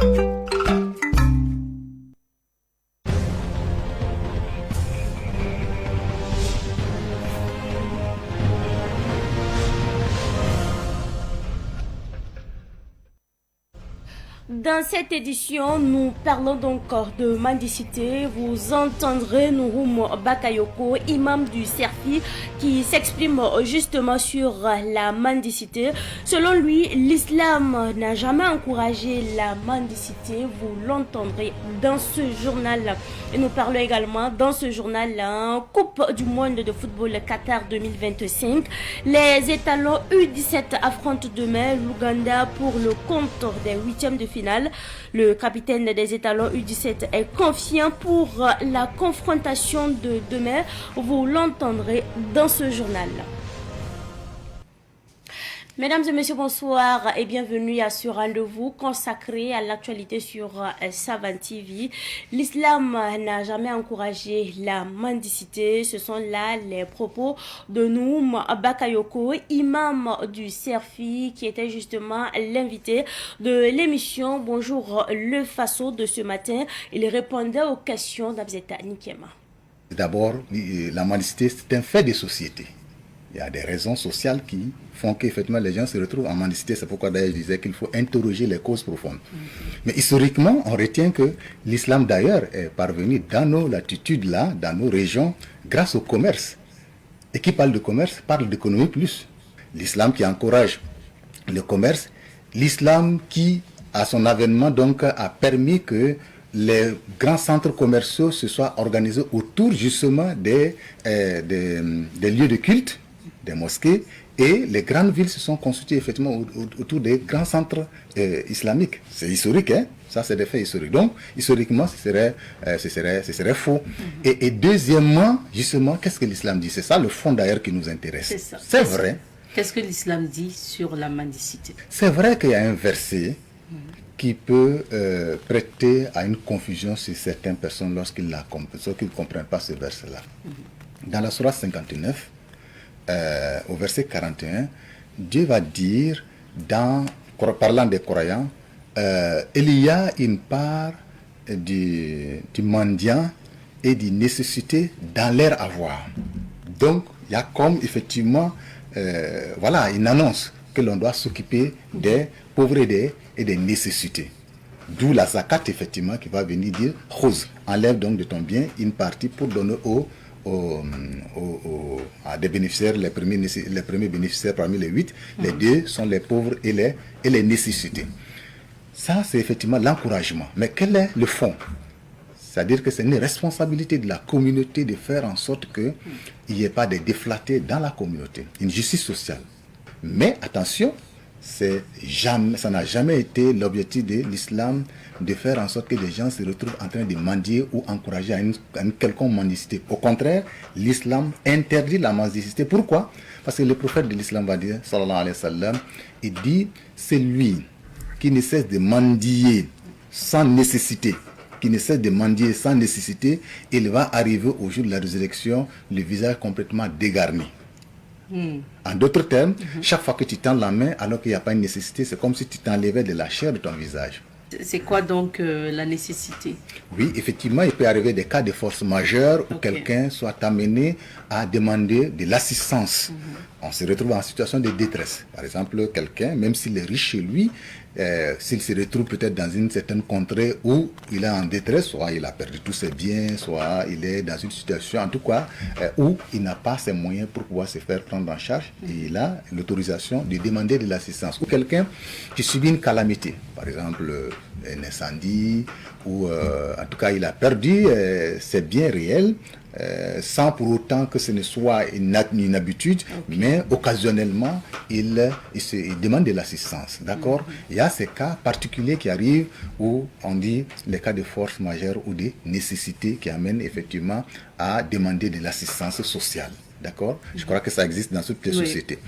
Dans cette édition, nous parlons donc de mendicité. Vous entendrez Nouroum Bakayoko, imam du Serfi, qui s'exprime justement sur la mendicité. Selon lui, l'islam n'a jamais encouragé la mendicité. Vous l'entendrez dans ce journal. Et nous parlons également dans ce journal Coupe du monde de football Qatar 2025. Les étalons U17 affrontent demain l'Ouganda pour le compte des huitièmes de finale. Le capitaine des étalons U17 est confiant pour la confrontation de demain. Vous l'entendrez dans ce journal. Mesdames et messieurs, bonsoir et bienvenue à ce rendez-vous consacré à l'actualité sur Savan TV. L'islam n'a jamais encouragé la mendicité. Ce sont là les propos de Nouroum Bakayoko, imam du Serfi, qui était justement l'invité de l'émission Bonjour le Faso de ce matin. Il répondait aux questions d'Abzeta Nikema. D'abord, la mendicité, c'est un fait de société. Il y a des raisons sociales qui font qu'effectivement les gens se retrouvent en mendicité. C'est pourquoi d'ailleurs je disais qu'il faut interroger les causes profondes. Mais historiquement, on retient que l'islam d'ailleurs est parvenu dans nos latitudes là, dans nos régions, grâce au commerce. Et qui parle de commerce parle d'économie plus. L'islam qui encourage le commerce, l'islam qui, à son avènement donc, a permis que les grands centres commerciaux se soient organisés autour justement des lieux de culte, des mosquées, et les grandes villes se sont constituées effectivement autour des grands centres islamiques. C'est historique, hein? Ça c'est des faits historiques. Donc, historiquement, ce serait faux. Et deuxièmement, justement, qu'est-ce que l'islam dit? C'est ça le fond d'ailleurs qui nous intéresse. C'est vrai. Qu'est-ce que l'islam dit sur la mendicité? C'est vrai qu'il y a un verset qui peut prêter à une confusion chez certaines personnes lorsqu'ils ne comprennent pas ce verset-là. Dans la Sourate 59, au verset 41, Dieu va dire, parlant des croyants, il y a une part du mendiant et de nécessité dans leur avoir. Donc, il y a comme effectivement, une annonce que l'on doit s'occuper des pauvres et des nécessités. D'où la zakat, effectivement, qui va venir dire Khuz, enlève donc de ton bien une partie pour donner à des bénéficiaires, les premiers bénéficiaires parmi les 8, les 2 sont les pauvres et les nécessités. Ça, c'est effectivement l'encouragement. Mais quel est le fond? C'est-à-dire que c'est une responsabilité de la communauté de faire en sorte qu'il n'y ait pas de déflatés dans la communauté. Une justice sociale. Mais attention, ça n'a jamais été l'objectif de l'islam de faire en sorte que les gens se retrouvent en train de mendier ou encourager à une quelconque mendicité. Au contraire, l'islam interdit la mendicité. Pourquoi? Parce que le prophète de l'islam va dire, sallallahu alayhi wa sallam, il dit, c'est lui qui ne cesse de mendier sans nécessité, il va arriver au jour de la résurrection, le visage complètement dégarni. En d'autres termes, chaque fois que tu tends la main alors qu'il n'y a pas une nécessité, c'est comme si tu t'enlevais de la chair de ton visage. C'est quoi donc la nécessité? Oui, effectivement, il peut arriver des cas de force majeure où quelqu'un soit amené à demander de l'assistance. On se retrouve en situation de détresse. Par exemple, quelqu'un, même s'il est riche chez lui, s'il se retrouve peut-être dans une certaine contrée où il est en détresse, soit il a perdu tous ses biens, soit il est dans une situation, en tout cas, où il n'a pas ses moyens pour pouvoir se faire prendre en charge, et il a l'autorisation de demander de l'assistance. Ou quelqu'un qui subit une calamité, par exemple un incendie, ou en tout cas il a perdu ses biens réels, sans pour autant que ce ne soit une habitude, mais occasionnellement, il demande de l'assistance. D'accord? Il y a ces cas particuliers qui arrivent où on dit les cas de force majeure ou de nécessité qui amènent effectivement à demander de l'assistance sociale. D'accord? Je crois que ça existe dans toutes les sociétés.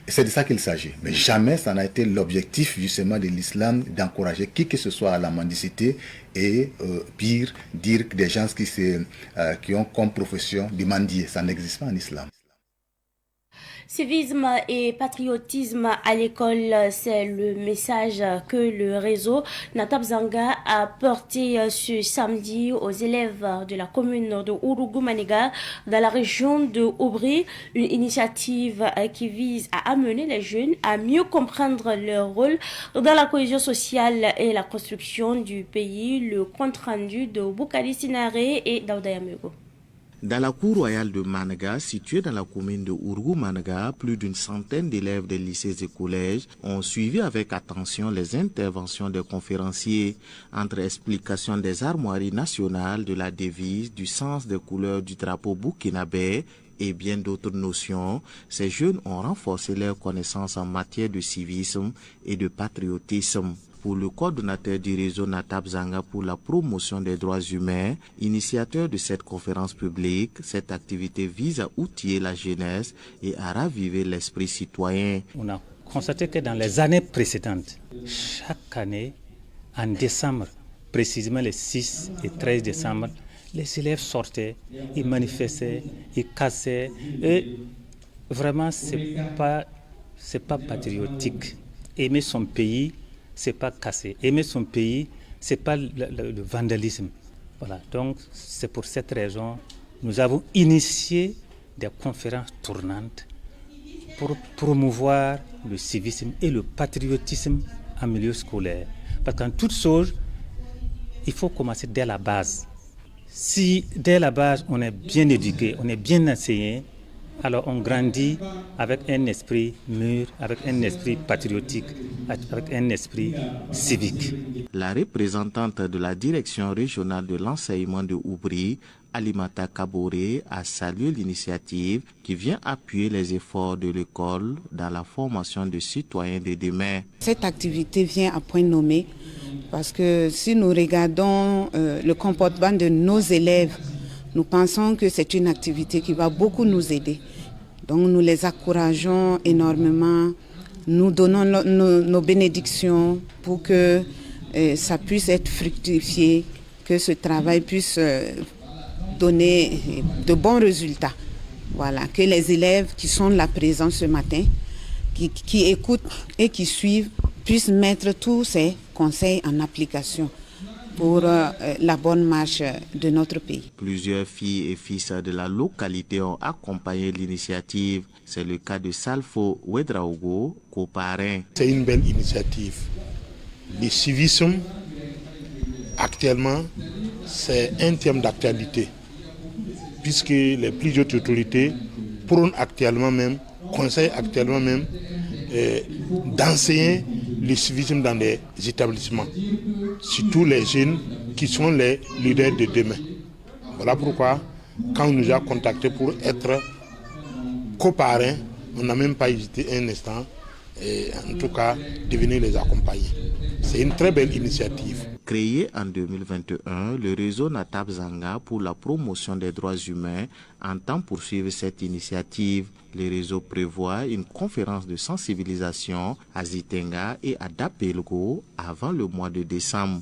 Et c'est de ça qu'il s'agit. Mais jamais ça n'a été l'objectif justement de l'islam d'encourager qui que ce soit à la mendicité et pire, dire que des gens qui ont comme profession de mendier. Ça n'existe pas en islam. Civisme et patriotisme à l'école, c'est le message que le réseau Natab Zanga a porté ce samedi aux élèves de la commune de Ourougou-Maniga dans la région de Oubri, une initiative qui vise à amener les jeunes à mieux comprendre leur rôle dans la cohésion sociale et la construction du pays. Le compte rendu de Boukari Sinare et Daouda Yamego. Dans la cour royale de Managa, située dans la commune de Ourougou-Managa, plus d'une centaine d'élèves des lycées et collèges ont suivi avec attention les interventions des conférenciers entre explications des armoiries nationales, de la devise, du sens des couleurs du drapeau burkinabé et bien d'autres notions. Ces jeunes ont renforcé leurs connaissances en matière de civisme et de patriotisme. Pour le coordonnateur du réseau Natab Zanga pour la promotion des droits humains, initiateur de cette conférence publique, cette activité vise à outiller la jeunesse et à raviver l'esprit citoyen. On a constaté que dans les années précédentes, chaque année, en décembre, précisément les 6 et 13 décembre, les élèves sortaient, ils manifestaient, ils cassaient. Et vraiment, c'est pas patriotique. Aimer son pays, c'est pas casser. Aimer son pays, c'est pas le vandalisme. Voilà. Donc, c'est pour cette raison nous avons initié des conférences tournantes pour promouvoir le civisme et le patriotisme en milieu scolaire. Parce qu'en toute chose, il faut commencer dès la base. Si dès la base on est bien éduqué, on est bien enseigné, alors on grandit avec un esprit mûr, avec un esprit patriotique, avec un esprit civique. La représentante de la direction régionale de l'enseignement de Oubri, Alimata Kaboré, a salué l'initiative qui vient appuyer les efforts de l'école dans la formation de citoyens de demain. Cette activité vient à point nommé parce que si nous regardons le comportement de nos élèves, nous pensons que c'est une activité qui va beaucoup nous aider. Donc nous les encourageons énormément, nous donnons nos bénédictions pour que ça puisse être fructifié, que ce travail puisse donner de bons résultats. Voilà, que les élèves qui sont là présents ce matin, qui écoutent et qui suivent, puissent mettre tous ces conseils en application pour la bonne marche de notre pays. Plusieurs filles et fils de la localité ont accompagné l'initiative. C'est le cas de Salfo Ouedraogo, coparrain. C'est une belle initiative. Le civisme, actuellement, c'est un thème d'actualité, puisque les plus hautes autorités prônent actuellement même, conseillent actuellement même d'enseigner le civisme dans les établissements, surtout les jeunes qui sont les leaders de demain. Voilà pourquoi, quand on nous a contactés pour être coparrains, on n'a même pas hésité un instant, et en tout cas, de venir les accompagner. C'est une très belle initiative. Créé en 2021, le réseau Natab Zanga pour la promotion des droits humains entend poursuivre cette initiative. Le réseau prévoit une conférence de sensibilisation à Zitenga et à Dapelgo avant le mois de décembre.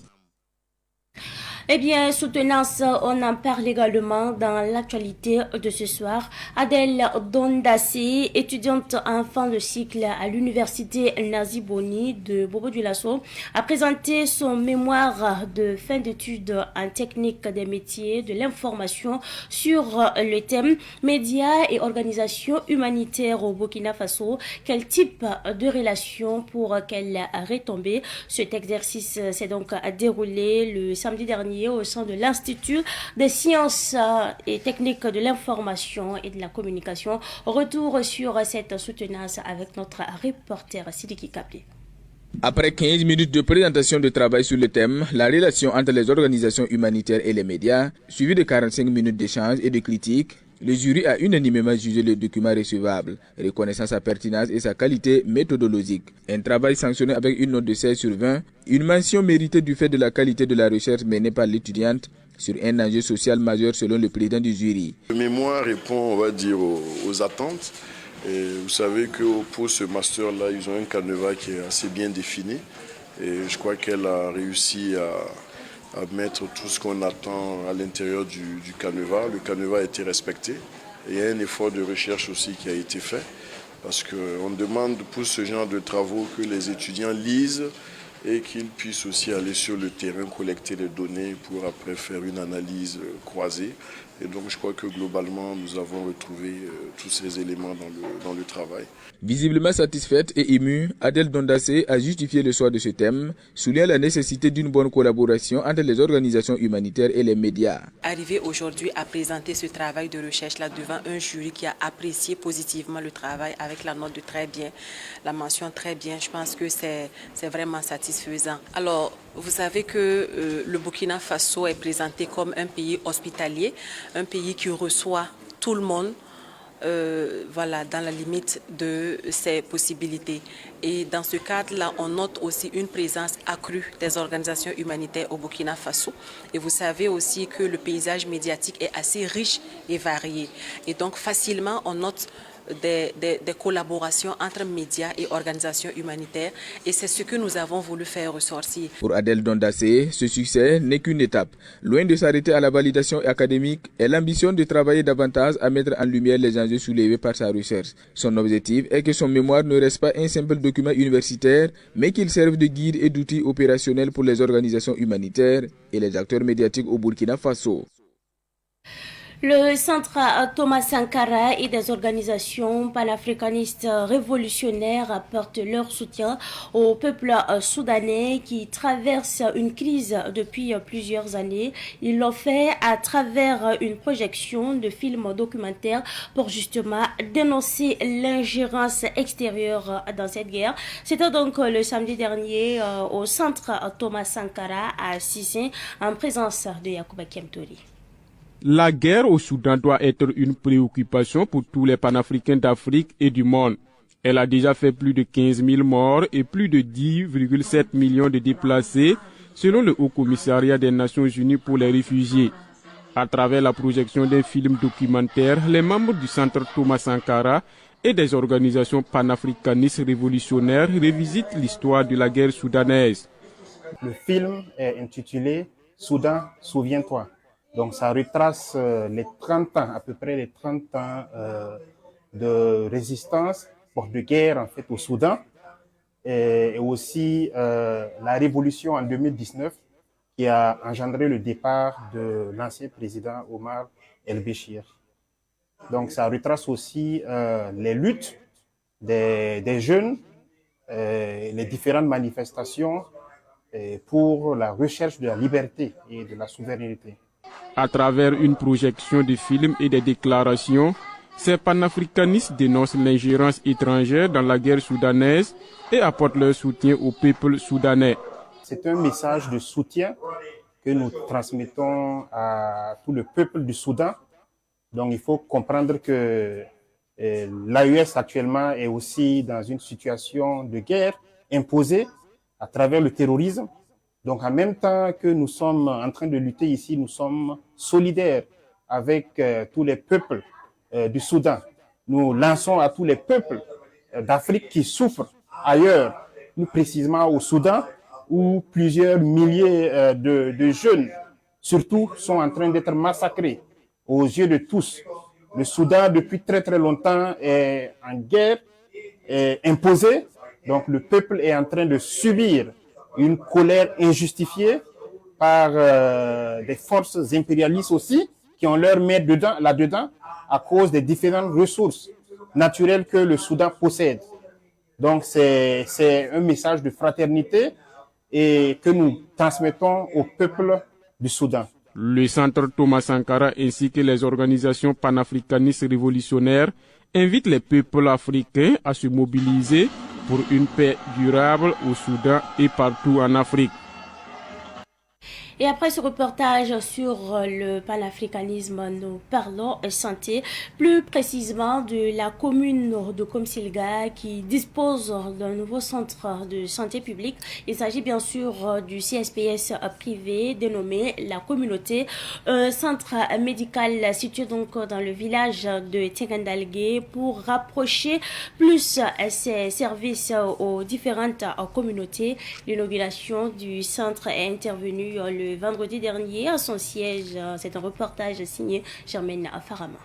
Eh bien, soutenance, on en parle également dans l'actualité de ce soir. Adèle Dondassi, étudiante en fin de cycle à l'université Nazi Boni de Bobo-Dioulasso, a présenté son mémoire de fin d'études en technique des métiers de l'information sur le thème médias et organisations humanitaires au Burkina Faso. Quel type de relation pour quelle retombée? Cet exercice s'est donc déroulé le samedi dernier au sein de l'Institut des sciences et techniques de l'information et de la communication. Retour sur cette soutenance avec notre reporter Sidiki Kapi. Après 15 minutes de présentation de travail sur le thème, la relation entre les organisations humanitaires et les médias, suivi de 45 minutes d'échange et de critiques, le jury a unanimement jugé le document recevable, reconnaissant sa pertinence et sa qualité méthodologique. Un travail sanctionné avec une note de 16 sur 20, une mention méritée du fait de la qualité de la recherche menée par l'étudiante sur un enjeu social majeur selon le président du jury. Le mémoire répond, on va dire, aux attentes. Et vous savez que pour ce master-là, ils ont un canevas qui est assez bien défini. Et je crois qu'elle a réussi à mettre tout ce qu'on attend à l'intérieur du canevas. Le canevas a été respecté. Et il y a un effort de recherche aussi qui a été fait. parce qu'on demande pour ce genre de travaux que les étudiants lisent et qu'ils puissent aussi aller sur le terrain, collecter les données pour après faire une analyse croisée. Et donc je crois que globalement, nous avons retrouvé tous ces éléments dans le travail. Visiblement satisfaite et émue, Adèle Dondassé a justifié le choix de ce thème, soulignant la nécessité d'une bonne collaboration entre les organisations humanitaires et les médias. Arriver aujourd'hui à présenter ce travail de recherche-là devant un jury qui a apprécié positivement le travail avec la note de très bien, la mention très bien, je pense que c'est vraiment satisfaisant. Alors, vous savez que le Burkina Faso est présenté comme un pays hospitalier, un pays qui reçoit tout le monde. Voilà, dans la limite de ses possibilités. Et dans ce cadre-là, on note aussi une présence accrue des organisations humanitaires au Burkina Faso. Et vous savez aussi que le paysage médiatique est assez riche et varié. Et donc facilement, on note des collaborations entre médias et organisations humanitaires. Et c'est ce que nous avons voulu faire ressortir. Pour Adèle Dondassé, ce succès n'est qu'une étape. Loin de s'arrêter à la validation académique, elle ambitionne de travailler davantage à mettre en lumière les enjeux soulevés par sa recherche. Son objectif est que son mémoire ne reste pas un simple document universitaire, mais qu'il serve de guide et d'outil opérationnel pour les organisations humanitaires et les acteurs médiatiques au Burkina Faso. Le centre Thomas Sankara et des organisations panafricanistes révolutionnaires apportent leur soutien au peuple soudanais qui traverse une crise depuis plusieurs années. Ils l'ont fait à travers une projection de films documentaires pour justement dénoncer l'ingérence extérieure dans cette guerre. C'était donc le samedi dernier au centre Thomas Sankara à Sissin en présence de Yacouba Kemtori. La guerre au Soudan doit être une préoccupation pour tous les panafricains d'Afrique et du monde. Elle a déjà fait plus de 15 000 morts et plus de 10,7 millions de déplacés, selon le Haut Commissariat des Nations Unies pour les réfugiés. À travers la projection d'un film documentaire, les membres du centre Thomas Sankara et des organisations panafricanistes révolutionnaires revisitent l'histoire de la guerre soudanaise. Le film est intitulé « Soudan, souviens-toi ». Donc ça retrace les 30 ans, à peu près les 30 ans de résistance, de guerre en fait au Soudan, et aussi la révolution en 2019 qui a engendré le départ de l'ancien président Omar El-Béchir. Donc ça retrace aussi les luttes des jeunes, les différentes manifestations pour la recherche de la liberté et de la souveraineté. À travers une projection de films et des déclarations, ces panafricanistes dénoncent l'ingérence étrangère dans la guerre soudanaise et apportent leur soutien au peuple soudanais. C'est un message de soutien que nous transmettons à tout le peuple du Soudan. Donc il faut comprendre que l'AES actuellement est aussi dans une situation de guerre imposée à travers le terrorisme. Donc, en même temps que nous sommes en train de lutter ici, nous sommes solidaires avec tous les peuples du Soudan. Nous lançons à tous les peuples d'Afrique qui souffrent ailleurs, plus précisément au Soudan, où plusieurs milliers de jeunes, surtout, sont en train d'être massacrés aux yeux de tous. Le Soudan, depuis très très longtemps, est en guerre, est imposé. Donc, le peuple est en train de subir une colère injustifiée par des forces impérialistes aussi, qui ont leur main là-dedans à cause des différentes ressources naturelles que le Soudan possède. Donc c'est un message de fraternité et que nous transmettons au peuple du Soudan. Le centre Thomas Sankara ainsi que les organisations panafricanistes révolutionnaires invitent les peuples africains à se mobiliser pour une paix durable au Soudan et partout en Afrique. Et après ce reportage sur le panafricanisme, nous parlons santé, plus précisément de la commune de Komsilga qui dispose d'un nouveau centre de santé publique. Il s'agit bien sûr du CSPS privé dénommé la communauté, un centre médical situé donc dans le village de Tegandalgué pour rapprocher plus ces services aux différentes communautés. L'inauguration du centre est intervenue le vendredi dernier à son siège. C'est un reportage signé Germaine Farama.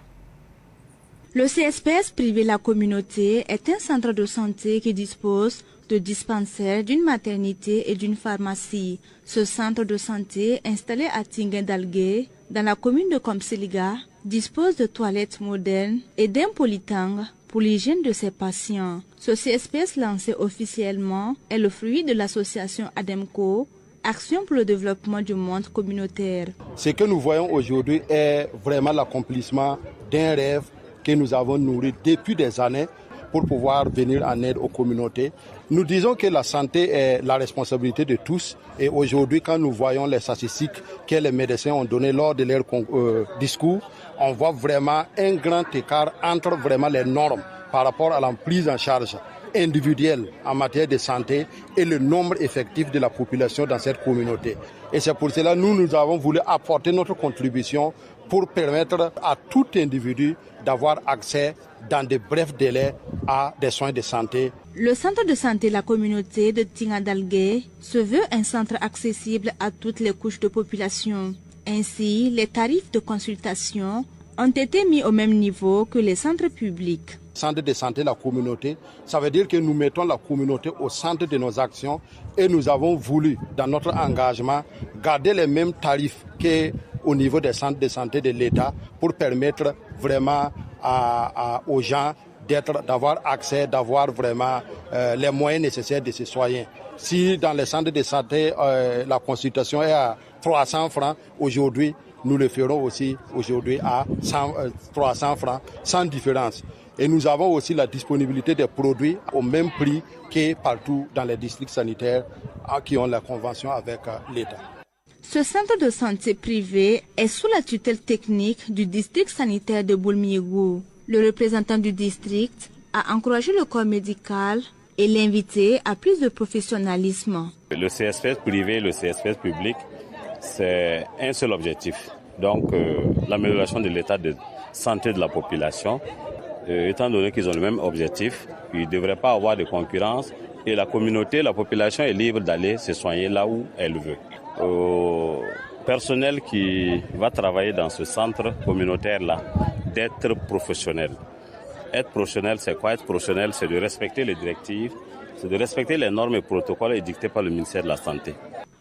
Le CSPS privé La Communauté est un centre de santé qui dispose de dispensaires, d'une maternité et d'une pharmacie. Ce centre de santé, installé à Tinguindalgué, dans la commune de Komseliga, dispose de toilettes modernes et d'un polytank pour l'hygiène de ses patients. Ce CSPS lancé officiellement est le fruit de l'association ADEMCO, Action pour le développement du monde communautaire. Ce que nous voyons aujourd'hui est vraiment l'accomplissement d'un rêve que nous avons nourri depuis des années pour pouvoir venir en aide aux communautés. Nous disons que la santé est la responsabilité de tous et aujourd'hui quand nous voyons les statistiques que les médecins ont données lors de leur discours, on voit vraiment un grand écart entre vraiment les normes par rapport à la prise en charge individuelle en matière de santé et le nombre effectif de la population dans cette communauté. Et c'est pour cela que nous avons voulu apporter notre contribution pour permettre à tout individu d'avoir accès dans de brefs délais à des soins de santé. Le centre de santé La Communauté de Tinguindalgué se veut un centre accessible à toutes les couches de population. Ainsi, les tarifs de consultation ont été mis au même niveau que les centres publics. Centre de santé La Communauté, ça veut dire que nous mettons la communauté au centre de nos actions et nous avons voulu, dans notre engagement, garder les mêmes tarifs qu'au niveau des centres de santé de l'État pour permettre vraiment aux gens d'avoir accès, d'avoir vraiment les moyens nécessaires de se soigner. Si dans les centres de santé, la consultation est à 300 francs, aujourd'hui, nous le ferons aussi aujourd'hui à 300 francs, sans différence. Et nous avons aussi la disponibilité des produits au même prix que partout dans les districts sanitaires qui ont la convention avec l'État. Ce centre de santé privé est sous la tutelle technique du district sanitaire de Boulmiégou. Le représentant du district a encouragé le corps médical et l'invité à plus de professionnalisme. Le CSPS privé et le CSPS public, c'est un seul objectif. Donc l'amélioration de l'état de santé de la population. Étant donné qu'ils ont le même objectif, il ne devrait pas avoir de concurrence et la communauté, la population est libre d'aller se soigner là où elle veut. Au personnel qui va travailler dans ce centre communautaire-là, d'être professionnel. Être professionnel, c'est quoi? Être professionnel, c'est de respecter les directives, c'est de respecter les normes et protocoles édictés par le ministère de la Santé.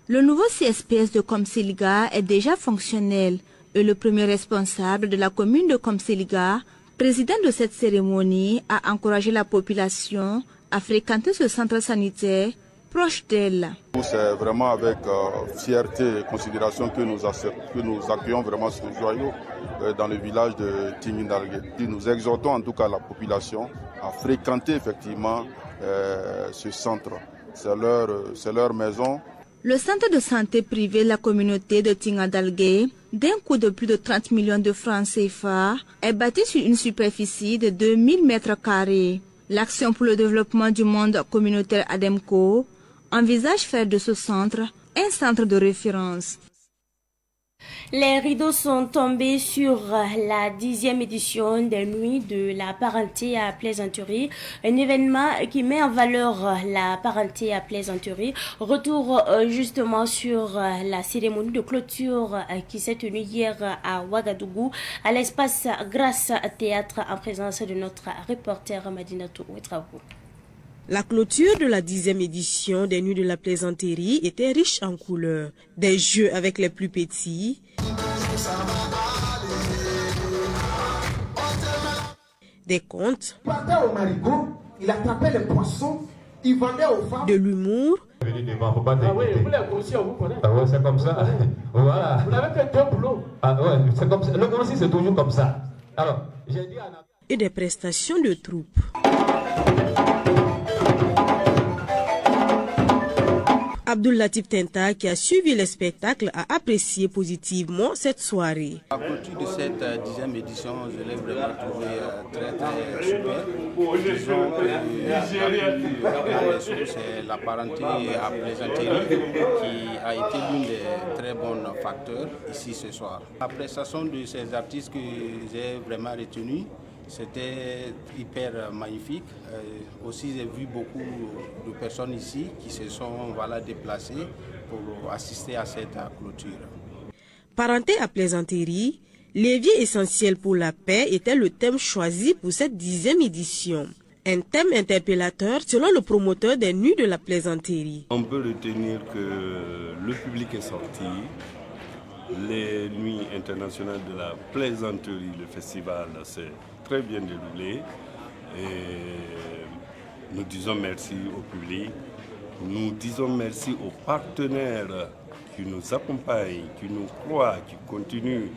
Le nouveau CSPS de Komseliga est déjà fonctionnel et le premier responsable de la commune de Komseliga, président de cette cérémonie, a encouragé la population à fréquenter ce centre sanitaire proche d'elle. C'est vraiment avec fierté et considération que nous accueillons vraiment ce joyau dans le village de Tinguindalgué. Nous exhortons en tout cas la population à fréquenter effectivement ce centre. C'est leur maison. Le centre de santé privé La Communauté de Tinguindalgué, d'un coût de plus de 30 millions de francs CFA, est bâti sur une superficie de 2000 mètres carrés. L'Action pour le développement du monde communautaire ADEMCO envisage faire de ce centre un centre de référence. Les rideaux sont tombés sur la 10e édition des Nuits de la parenté à plaisanterie, un événement qui met en valeur la parenté à plaisanterie. Retour justement sur la cérémonie de clôture qui s'est tenue hier à Ouagadougou, à l'espace Grâce Théâtre, en présence de notre reporter Madinatou Ouetraoui. La clôture de la 10e édition des Nuits de la plaisanterie était riche en couleurs. Des jeux avec les plus petits, des contes, il attrapait les poissons, il vendait aux femmes, de l'humour, c'est comme ça. Voilà. Vous n'avez fait deux boulots. Ah ouais, c'est comme ça. Le conseil, c'est toujours comme ça. Alors, j'ai dit et des prestations de troupe. Abdul Latif Tenta, qui a suivi le spectacle, a apprécié positivement cette soirée. À clôture de cette 10e édition, je l'ai vraiment trouvé très super. C'est la parenté à plaisanterie qui a été l'une des très bons facteurs ici ce soir. La prestation de ces artistes que j'ai vraiment retenu, c'était hyper magnifique. Aussi, j'ai vu beaucoup de personnes ici qui se sont déplacées pour assister à cette clôture. Parenté à plaisanterie, Levier essentiel pour la paix était le thème choisi pour cette 10e édition. Un thème interpellateur selon le promoteur des Nuits de la Plaisanterie. On peut retenir que le public est sorti. Les Nuits internationales de la Plaisanterie, le festival s'est très bien déroulé. Et nous disons merci au public. Nous disons merci aux partenaires qui nous accompagnent, qui nous croient, qui continuent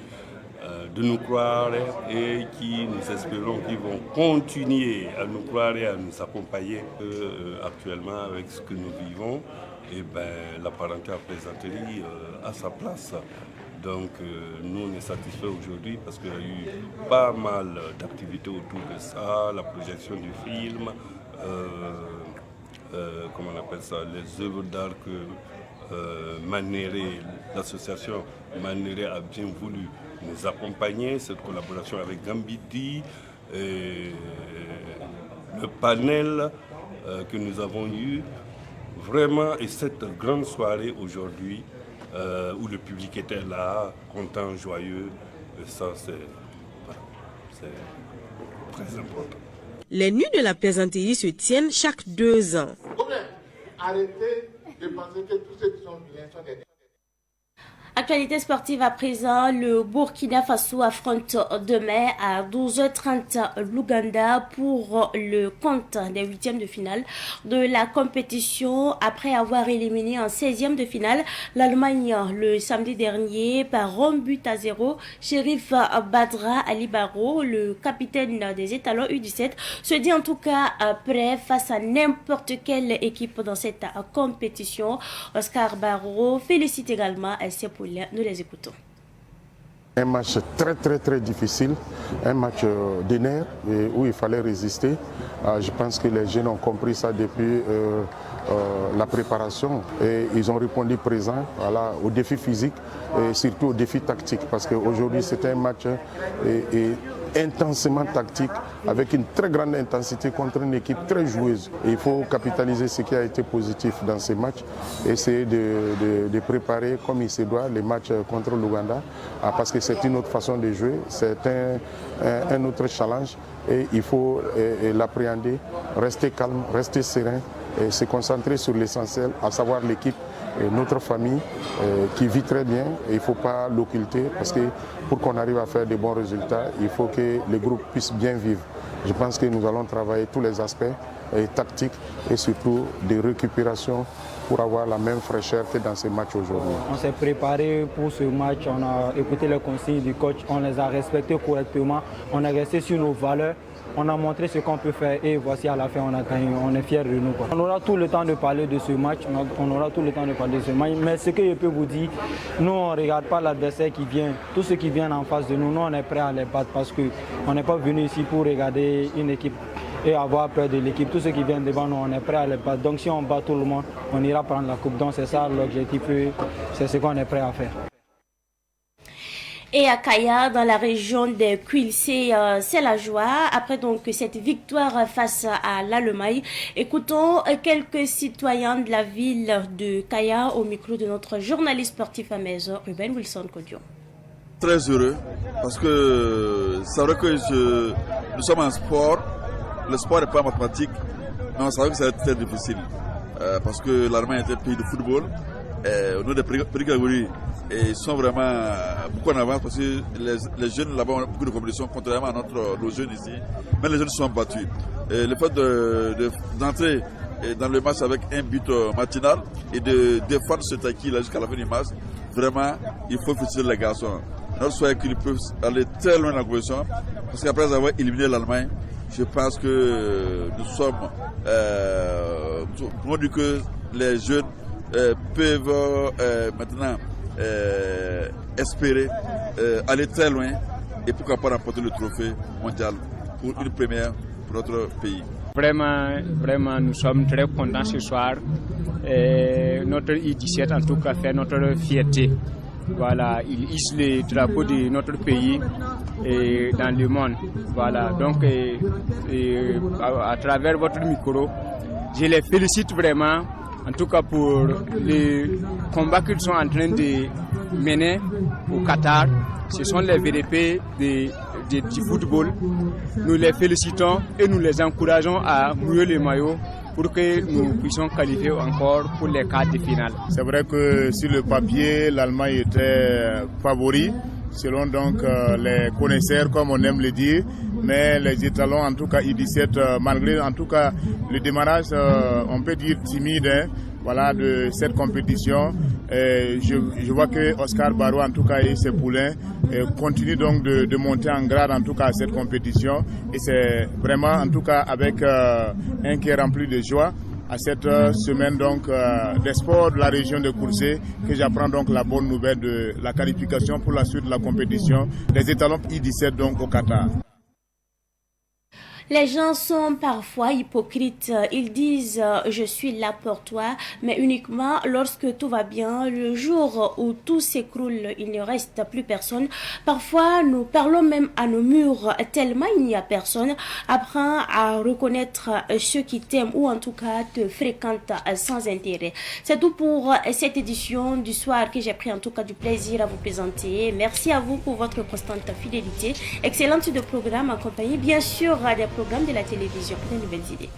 de nous croire et qui nous espérons qu'ils vont continuer à nous croire et à nous accompagner. Actuellement, avec ce que nous vivons, la parenté à plaisanterie a sa place. Donc nous on est satisfaits aujourd'hui parce qu'il y a eu pas mal d'activités autour de ça, la projection du film, comment on appelle ça, les œuvres d'art que Manéré, l'association Manéré a bien voulu nous accompagner, cette collaboration avec Gambidi, le panel que nous avons eu, vraiment, et cette grande soirée aujourd'hui où le public était là, content, joyeux, et ça c'est très important. Les Nuits de la Plaisanterie se tiennent chaque 2 ans. Arrêtez de penser que tous ceux qui sont vilains sont des... Actualité sportive à présent, le Burkina Faso affronte demain à 12h30 l'Ouganda pour le compte des 8e de finale de la compétition après avoir éliminé en 16e de finale l'Allemagne le samedi dernier par 1-0. Chérif Badra Ali Barrow, le capitaine des étalons U17, se dit en tout cas prêt face à n'importe quelle équipe dans cette compétition. Oscar Barrow félicite également SC Paulin. Nous les écoutons. Un match très difficile, un match de nerfs où il fallait résister. Je pense que les jeunes ont compris ça depuis la préparation et ils ont répondu présent aux défis physiques et surtout aux défis tactiques parce qu'aujourd'hui c'était un match intensément tactique avec une très grande intensité contre une équipe très joueuse. Et il faut capitaliser ce qui a été positif dans ces matchs, essayer de préparer comme il se doit les matchs contre l'Ouganda parce que c'est une autre façon de jouer, c'est un autre challenge et il faut l'appréhender, rester calme, rester serein et se concentrer sur l'essentiel, à savoir l'équipe, notre famille qui vit très bien et il ne faut pas l'occulter parce que pour qu'on arrive à faire de bons résultats, il faut que le groupe puisse bien vivre. Je pense que nous allons travailler tous les aspects tactiques et surtout de récupération pour avoir la même fraîcheur que dans ces matchs aujourd'hui. On s'est préparé pour ce match, on a écouté les consignes du coach, on les a respectés correctement, on est resté sur nos valeurs. On a montré ce qu'on peut faire et voici à la fin on a gagné, on est fiers de nous. On aura tout le temps de parler de ce match, mais ce que je peux vous dire, nous on ne regarde pas l'adversaire qui vient, tous ceux qui viennent en face de nous, nous on est prêts à les battre parce qu'on n'est pas venu ici pour regarder une équipe et avoir peur de l'équipe. Tous ceux qui viennent devant nous, on est prêts à les battre. Donc si on bat tout le monde, on ira prendre la coupe. Donc c'est ça l'objectif, c'est ce qu'on est prêt à faire. Et à Kaya, dans la région de Quilcé, c'est la joie. Après donc cette victoire face à l'Allemagne, écoutons quelques citoyens de la ville de Kaya au micro de notre journaliste sportif à maison, Ruben Wilson Kodion. Très heureux parce que c'est vrai que nous sommes en sport. Le sport n'est pas mathématique, mais on savait que ça allait être très difficile parce que l'Allemagne était un pays de football. Au nom des catégories, ils sont vraiment beaucoup en avance parce que les jeunes là-bas ont beaucoup de compétitions contrairement à nos jeunes ici. Mais les jeunes sont battus. Et le fait d'entrer dans le match avec un but matinal et de défendre cet acquis là jusqu'à la fin du match, vraiment, il faut féliciter les garçons. Notre souhait qu'ils peuvent aller très loin dans la compétition parce qu'après avoir éliminé l'Allemagne, je pense que nous sommes pour dire que les jeunes peuvent maintenant espérer aller très loin et pourquoi pas remporter le trophée mondial pour une première pour notre pays. Vraiment, nous sommes très contents ce soir. Notre I-17 en tout cas fait notre fierté. Voilà, il hisse le drapeau de notre pays dans le monde. Voilà, donc à travers votre micro, je les félicite vraiment. En tout cas pour les combats qu'ils sont en train de menés au Qatar. Ce sont les VDP du football. Nous les félicitons et nous les encourageons à mouiller les maillots pour que nous puissions qualifier encore pour les quarts de finale. C'est vrai que sur le papier, l'Allemagne était favori, selon donc les connaisseurs, comme on aime le dire, mais les étalons, en tout cas U17, malgré en tout cas le démarrage, on peut dire timide, voilà, de cette compétition. Je vois que Oscar Barrois, en tout cas, et ses poulains continuent donc de monter en grade, en tout cas, à cette compétition. Et c'est vraiment, en tout cas, avec un cœur rempli de joie à cette semaine donc des sports de la région de Kourzé que j'apprends donc la bonne nouvelle de la qualification pour la suite de la compétition des étalons I-17 donc au Qatar. Les gens sont parfois hypocrites. Ils disent je suis là pour toi, mais uniquement lorsque tout va bien. Le jour où tout s'écroule, il ne reste plus personne. Parfois, nous parlons même à nos murs tellement il n'y a personne. Apprends à reconnaître ceux qui t'aiment ou en tout cas te fréquentent sans intérêt. C'est tout pour cette édition du soir que j'ai pris en tout cas du plaisir à vous présenter. Merci à vous pour votre constante fidélité. Excellente de programme accompagné bien sûr des programmes de la télévision. De nouvelles idées.